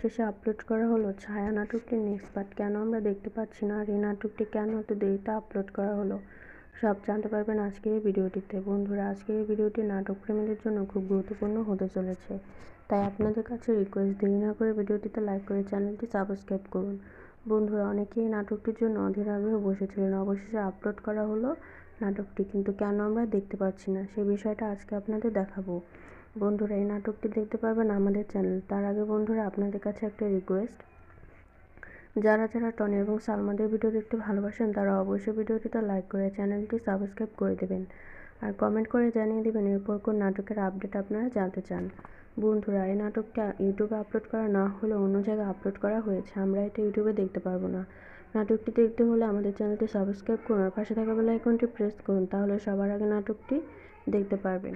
অবশেষে আপলোড করা হলো ছায়া নাটকটির নেক্সট পার্ট। কেন আমরা দেখতে পাচ্ছি না আর এই নাটকটি কেন এত দেরিতে আপলোড করা হলো, সব জানতে পারবেন আজকের এই ভিডিওটিতে। বন্ধুরা, আজকের এই ভিডিওটি নাটক প্রেমীদের জন্য খুব গুরুত্বপূর্ণ হতে চলেছে, তাই আপনাদের কাছে রিকোয়েস্ট, দেরি না করে ভিডিওটিতে লাইক করে চ্যানেলটি সাবস্ক্রাইব করুন। বন্ধুরা, অনেকেই এই নাটকটির জন্য অধীর আগ্রহে বসেছিলেন। অবশেষে আপলোড করা হলো নাটকটি, কিন্তু কেন আমরা দেখতে পাচ্ছি না সেই বিষয়টা আজকে আপনাদের দেখাবো। বন্ধুরা, এই নাটকটি দেখতে পারবেন আমাদের চ্যানেল। তার আগে বন্ধুরা, আপনাদের কাছে একটা রিকোয়েস্ট, যারা যারা টনি এবং সালমাদের ভিডিও দেখতে ভালোবাসেন তারা অবশ্যই ভিডিওটিতে লাইক করে চ্যানেলটি সাবস্ক্রাইব করে দেবেন আর কমেন্ট করে জানিয়ে দেবেন এরপর কোন নাটকের আপডেট আপনারা জানতে চান। বন্ধুরা, এই নাটকটা ইউটিউবে আপলোড করা না হলে অন্য জায়গায় আপলোড করা হয়েছে, আমরা এটা ইউটিউবে দেখতে পারবো না। নাটকটি দেখতে হলে আমাদের চ্যানেলটি সাবস্ক্রাইব করুন আর পাশে থাকা বেল আইকনটি প্রেস করুন, তাহলে সবার আগে নাটকটি দেখতে পারবেন।